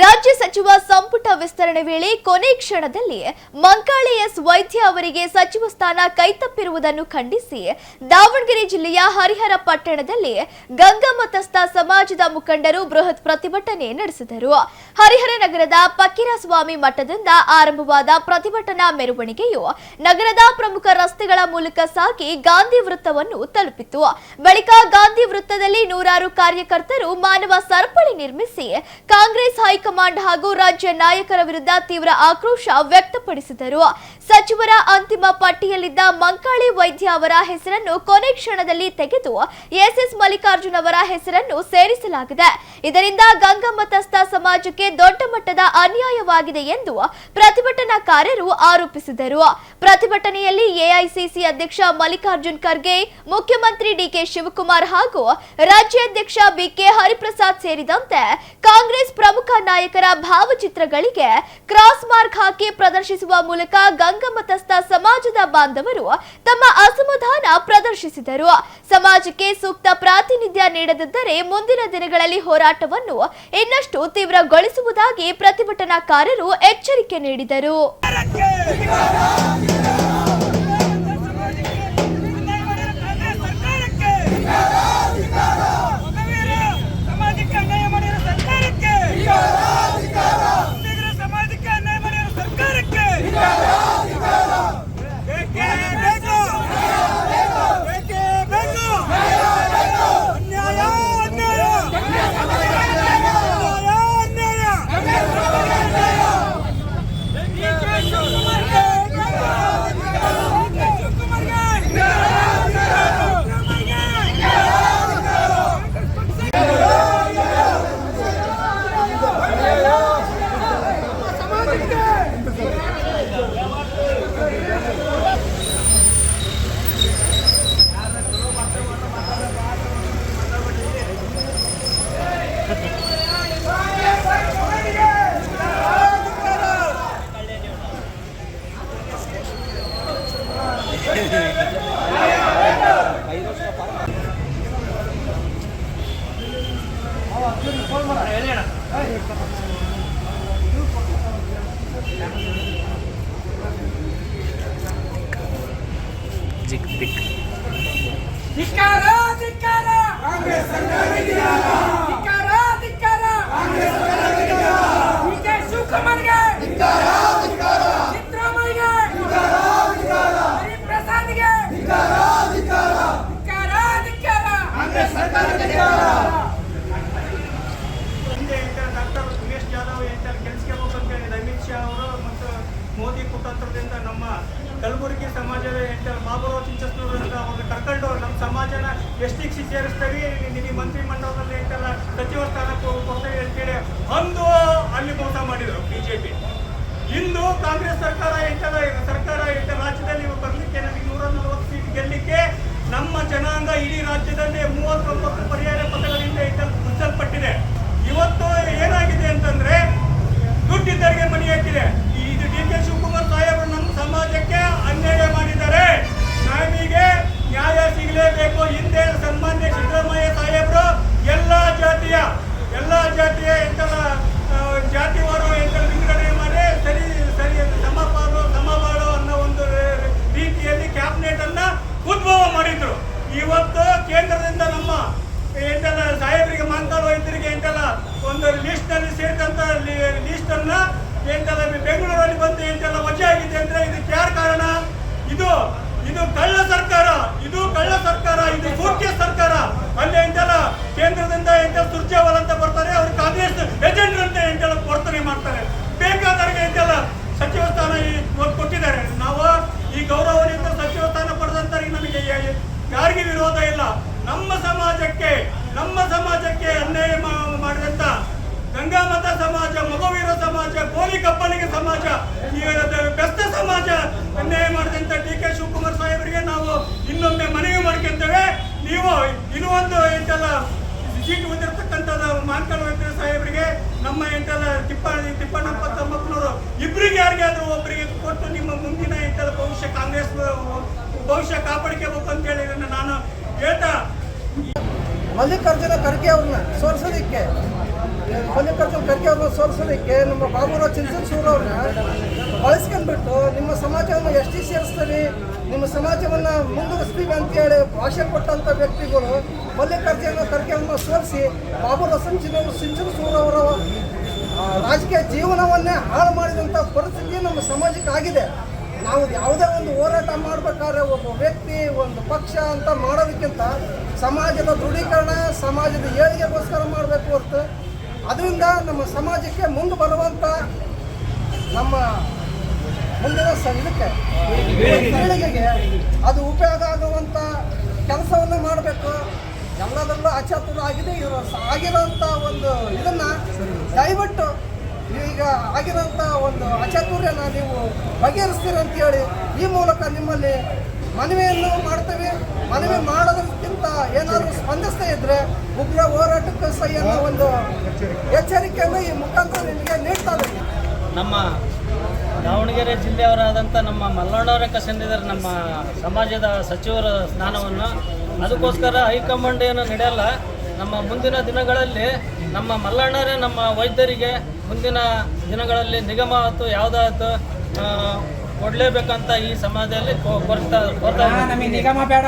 ರಾಜ್ಯ ಸಚಿವ ಸಂಪುಟ ವಿಸ್ತರಣೆ ವೇಳೆ ಕೊನೆ ಕ್ಷಣದಲ್ಲಿ ಮಂಕಾಳಿ ಎಸ್ ವೈದ್ಯ ಅವರಿಗೆ ಸಚಿವ ಸ್ಥಾನ ಕೈತಪ್ಪಿರುವುದನ್ನು ಖಂಡಿಸಿ ದಾವಣಗೆರೆ ಜಿಲ್ಲೆಯ ಹರಿಹರ ಪಟ್ಟಣದಲ್ಲಿ ಗಂಗಾಮತಸ್ಥ ಸಮಾಜದ ಮುಖಂಡರು ಬೃಹತ್ ಪ್ರತಿಭಟನೆ ನಡೆಸಿದರು. ಹರಿಹರ ನಗರದ ಫಕೀರಸ್ವಾಮಿ ಮಠದಿಂದ ಆರಂಭವಾದ ಪ್ರತಿಭಟನಾ ಮೆರವಣಿಗೆಯು ನಗರದ ಪ್ರಮುಖ ರಸ್ತೆಗಳ ಮೂಲಕ ಸಾಗಿ ಗಾಂಧಿ ವೃತ್ತವನ್ನು ತಲುಪಿತು. ಬಳಿಕ ಗಾಂಧಿ ವೃತ್ತದಲ್ಲಿ ನೂರಾರು ಕಾರ್ಯಕರ್ತರು ಮಾನವ ಸರಪಳಿ ನಿರ್ಮಿಸಿ ಕಾಂಗ್ರೆಸ್ ಹೈಕಮಾಂಡ್ ಹಾಗೂ ರಾಜ್ಯ ನಾಯಕರ ವಿರುದ್ಧ ತೀವ್ರ ಆಕ್ರೋಶ ವ್ಯಕ್ತಪಡಿಸಿದರು. ಸಚಿವರ ಅಂತಿಮ ಪಟ್ಟಿಯಲ್ಲಿದ್ದ ಮಂಕಾಳಿ ವೈದ್ಯ ಅವರ ಹೆಸರನ್ನು ಕೊನೆ ಕ್ಷಣದಲ್ಲಿ ತೆಗೆದು ಎಸ್ಎಸ್ ಮಲ್ಲಿಕಾರ್ಜುನ್ ಅವರ ಹೆಸರನ್ನು ಸೇರಿಸಲಾಗಿದೆ. ಇದರಿಂದ ಗಂಗಾಮತಸ್ಥ ಸಮಾಜಕ್ಕೆ ದೊಡ್ಡ ಮಟ್ಟದ ಅನ್ಯಾಯವಾಗಿದೆ ಎಂದು ಪ್ರತಿಭಟನಾಕಾರರು ಆರೋಪಿಸಿದರು. ಪ್ರತಿಭಟನೆಯಲ್ಲಿ ಎಐಸಿಸಿ ಅಧ್ಯಕ್ಷ ಮಲ್ಲಿಕಾರ್ಜುನ್ ಖರ್ಗೆ, ಮುಖ್ಯಮಂತ್ರಿ ಡಿಕೆ ಶಿವಕುಮಾರ್ ಹಾಗೂ ರಾಜ್ಯಾಧ್ಯಕ್ಷ ಬಿಕೆ ಹರಿಪ್ರಸಾದ್ ಸೇರಿದಂತೆ ಕಾಂಗ್ರೆಸ್ ಪ್ರಮುಖ ನಾಯಕರ ಭಾವಚಿತ್ರಗಳಿಗೆ ಕ್ರಾಸ್ ಮಾರ್ಕ್ ಹಾಕಿ ಪ್ರದರ್ಶಿಸುವ ಮೂಲಕ ಗಂಗಾಮತಸ್ಥ ಸಮಾಜದ ಬಾಂಧವರು ತಮ್ಮ ಅಸಮಾಧಾನ ಪ್ರದರ್ಶಿಸಿದರು. ಸಮಾಜಕ್ಕೆ ಸೂಕ್ತ ಪ್ರಾತಿನಿಧ್ಯ ನೀಡದಿದ್ದರೆ ಮುಂದಿನ ದಿನಗಳಲ್ಲಿ ಹೋರಾಟವನ್ನು ಇನ್ನಷ್ಟು ತೀವ್ರಗೊಳಿಸುವುದಾಗಿ ಪ್ರತಿಭಟನಾಕಾರರು ಎಚ್ಚರಿಕೆ ನೀಡಿದರು. ಮೋದಿ ಕುತಂತ್ರದಿಂದ ನಮ್ಮ ಕಲಬುರಗಿ ಸಮಾಜದ ಬಾಬುರಾವ್ ಚಿಂಚಸ್ನೂರಿಂದ ಅವ್ರನ್ನ ಕರ್ಕೊಂಡು ನಮ್ಮ ಸಮಾಜನ ಎಷ್ಟಿಗೆ ಸೇರಿಸ್ತೀವಿ, ನಿಮಗೆ ಮಂತ್ರಿ ಮಂಡಲದಲ್ಲಿ ಎಂತೆಲ್ಲ ಸಚಿವ ಸ್ಥಾನ ಕೊಡ್ತೇವೆ ಅಂತೇಳಿ ಅಂದು ಅಲ್ಲಿ ಮೋಸ ಮಾಡಿದರು ಬಿಜೆಪಿ. ಇಂದು ಕಾಂಗ್ರೆಸ್ ಸರ್ಕಾರ ರಾಜ್ಯದಲ್ಲಿ ಬರಲಿಕ್ಕೆ ನಮಗೆ 140 ಸೀಟ್ ಗೆಲ್ಲಲಿಕ್ಕೆ ನಮ್ಮ ಜನಾಂಗ ಇಡೀ ರಾಜ್ಯದಲ್ಲಿ 39 ಪರ್ಯಾಯ ಪಥಗಳಿಂದ ಮುಚ್ಚಲ್ಪಟ್ಟಿದೆ. ಇವತ್ತು ಏನಾಗಿದೆ ಅಂತಂದ್ರೆ ದುಡ್ಡಿದ್ದರಿಗೆ ಮಣಿ ಹಾಕಿದೆ. ಇದು ಡಿಕೆ ಶಿವಕುಮಾರ್ ಸಾಹೇಬರು ನಮ್ಮ ಸಮಾಜಕ್ಕೆ ಅನ್ಯಾಯ ಮಾಡಿದ್ದಾರೆ. ನಮಗೆ ನ್ಯಾಯ ಸಿಗಲೇಬೇಕು. ಹಿಂದೆ ಸನ್ಮಾನ್ಯ ಸಿದ್ದರಾಮಯ್ಯ ಸಾಹೇಬರು ಎಲ್ಲ ಜಾತಿಯ ಜಾತಿವಾರು ವಿಂಗಡಣೆ ಮಾಡಿ ಸರಿ ಸಮಬಾಳು ಅನ್ನೋ ಒಂದು ರೀತಿಯಲ್ಲಿ ಕ್ಯಾಬಿನೆಟ್ ಅನ್ನ ಉದ್ಭವ ಮಾಡಿದ್ರು. ಇವತ್ತು ಕೇಂದ್ರದಿಂದ ನಮ್ಮ ಸಾಹೇಬರಿಗೆ ಮಂಕಾಳ ವೈದ್ಯರಿಗೆ ಒಂದು ಲಿಸ್ಟ್ ನಲ್ಲಿ ಸೇರಿದಂತ ಲಿಸ್ಟ್ ಅನ್ನ ಬೆಂಗಳೂರಲ್ಲಿ ಬಂದು ವಜೆ ಆಗಿದೆ ಅಂದ್ರೆ ಇದಕ್ಕೆ ಯಾರು ಕಾರಣ? ಇದು ಕಳ್ಳ ಸರ್ಕಾರ, ಇದು ಸೂಕ್ಷ್ಮ ಸರ್ಕಾರ. ಅಲ್ಲಿ ಕೇಂದ್ರದಿಂದ ಸುರ್ಜೇವಾಲ ಅಂತ ಬರ್ತಾರೆ, ಅವ್ರು ಕಾಂಗ್ರೆಸ್ ಏಜೆಂಟ್ ಅಂತ ವರ್ತನೆ ಮಾಡ್ತಾರೆ. ಬೇಕಾದವರಿಗೆ ಸಚಿವ ಸ್ಥಾನ ಕೊಟ್ಟಿದ್ದಾರೆ. ನಾವು ಈ ಗೌರವದಿಂದ ಸಚಿವ ಸ್ಥಾನ ಪಡೆದಂತರಿಗೆ ನಮಗೆ ಯಾರಿಗೆ ವಿರೋಧ ಇಲ್ಲ. ನಮ್ಮ ಸಮಾಜಕ್ಕೆ ಅನ್ಯಾಯ ಮಾಡಿದಂತ ಗಂಗಾಮತ ಸಮಾಜ, ಮಗುವೀರ ಸಮಾಜ, ಗೋಲಿ ಕಪ್ಪಲಿಗೆ ಸಮಾಜ, ಬೆಸ್ತ ಸಮಾಜ ಅನ್ಯಾಯ ಮಾಡಿದಂತ ಡಿಕೆ ಶಿವಕುಮಾರ್ ಸಾಹೇಬರಿಗೆ ನಾವು ಇನ್ನೊಮ್ಮೆ ಮನವಿ ಮಾಡ್ಕೊಂತೇವೆ. ನೀವು ಇನ್ನೂ ಒಂದು ಸೀಟ್ ಹೊಂದಿರತಕ್ಕಂಥ ಮಂಕಾಳ ವೈದ್ಯ ಸಾಹೇಬರಿಗೆ ನಮ್ಮ ತಿಪ್ಪಣ್ಣಪ್ಪ ತಮ್ಮಪ್ಪನವರು ಇಬ್ಬರಿಗೆ ಯಾರಿಗಾದ್ರೂ ಒಬ್ಬರಿಗೆ ಕೊಟ್ಟು ನಿಮ್ಮ ಮುಂದಿನ ಭವಿಷ್ಯ ಕಾಂಗ್ರೆಸ್ ಭವಿಷ್ಯ ಕಾಪಾಡಿಕೋಬೇಕು ಅಂತ ಹೇಳಿ ನಾನು ಹೇಳ್ತಾ ಮಲ್ಲಿಕಾರ್ಜುನ ಖರ್ಗೆ ಅವ್ರನ್ನ ಸೋಲಿಸೋದಕ್ಕೆ ಮಲ್ಲಿಕಾರ್ಜುನ ಖರ್ಗೆ ಅವ್ರನ್ನ ಸೋಲಿಸಲಿಕ್ಕೆ ನಮ್ಮ ಬಾಬುರಾವ್ ಚಿಂಚನಸೂರು ಅವ್ರನ್ನ ಬಳಸ್ಕೊಂಡ್ಬಿಟ್ಟು ನಿಮ್ಮ ಸಮಾಜವನ್ನು ಎಷ್ಟಿ ಸೇರಿಸ್ತೀವಿ, ನಿಮ್ಮ ಸಮಾಜವನ್ನು ಮುಂದುವರಿಸ್ತೀವಿ ಅಂತೇಳಿ ಭಾಷೆ ಕೊಟ್ಟಂಥ ವ್ಯಕ್ತಿಗಳು ಮಲ್ಲಿಕಾರ್ಜುನ ಖರ್ಗೆ ಅವ್ರನ್ನ ಸೋಲಿಸಿ ಬಾಬುರಾವ್ ಚಿಂಚನಸೂರು ಅವರ ರಾಜಕೀಯ ಜೀವನವನ್ನೇ ಹಾಳು ಮಾಡಿದಂಥ ಪರಿಸ್ಥಿತಿ ನಮ್ಮ ಸಮಾಜಕ್ಕೆ ಆಗಿದೆ. ನಾವು ಯಾವುದೇ ಒಂದು ಹೋರಾಟ ಮಾಡಬೇಕಾದ್ರೆ ಒಬ್ಬ ವ್ಯಕ್ತಿ ಒಂದು ಪಕ್ಷ ಅಂತ ಮಾಡೋದಕ್ಕಿಂತ ಸಮಾಜದ ದೃಢೀಕರಣ, ಸಮಾಜದ ಏಳಿಗೆಗೋಸ್ಕರ ಮಾಡಬೇಕು ಹೊರತು ಅದರಿಂದ ನಮ್ಮ ಸಮಾಜಕ್ಕೆ ಮುಂದೆ ಬರುವಂಥ ನಮ್ಮ ಮುಂದಿನ ಇದಕ್ಕೆ ಪೀಳಿಗೆಗೆ ಅದು ಉಪಯೋಗ ಆಗುವಂಥ ಕೆಲಸವನ್ನು ಮಾಡಬೇಕು. ಎಲ್ಲದರಲ್ಲೂ ಅಚಾತುರ ಆಗಿದೆ. ಆಗಿರೋಂಥ ಒಂದು ಇದನ್ನು ದಯವಿಟ್ಟು ಈಗ ಆಗಿರೋಂಥ ಒಂದು ಅಚಾತುರ್ಯನ ನೀವು ಬಗೆಹರಿಸ್ತೀರಿ ಅಂತೇಳಿ ಈ ಮೂಲಕ ನಿಮ್ಮಲ್ಲಿ ಮನವಿಯನ್ನು ಮಾಡ್ತೇವೆ. ಮನವಿ ಮಾಡೋದಕ್ಕಿಂತ ಏನಾದರೂ ಸ್ಪಂದಿಸ್ತಾ ಇದ್ದರೆ ಉಗ್ರ ಹೋರಾಟಕ್ಕೆ ಸಹ ಅನ್ನೋ ಒಂದು ಎಚ್ಚರಿಕೆಯನ್ನು ಈ ಮುಖಾಂತರ ನಿಮಗೆ ನೀಡ್ತಾ ಇದ್ದೀವಿ. ನಮ್ಮ ದಾವಣಗೆರೆ ಜಿಲ್ಲೆಯವರಾದಂಥ ನಮ್ಮ ಮಲ್ಲಣ್ಣವರೇ ಕಸಂದಿದ್ದಾರೆ ನಮ್ಮ ಸಮಾಜದ ಸಚಿವರ ಸ್ಥಾನವನ್ನು. ಅದಕ್ಕೋಸ್ಕರ ಹೈಕಮಾಂಡ್ ಏನು ನಡೆಯಲ್ಲ. ನಮ್ಮ ಮುಂದಿನ ದಿನಗಳಲ್ಲಿ ನಮ್ಮ ಮಲ್ಲಣ್ಣರೇ ನಮ್ಮ ವೈದ್ಯರಿಗೆ ಮುಂದಿನ ದಿನಗಳಲ್ಲಿ ನಿಗಮ ಆಯ್ತು ಯಾವುದಾಯ್ತು ಕೊಡಲೇಬೇಕಂತ ಈ ಸಮಾಜದಲ್ಲಿ ಕೋರ್ತಾ ನಮಗೆ ನಿಗಮ ಬೇಡ.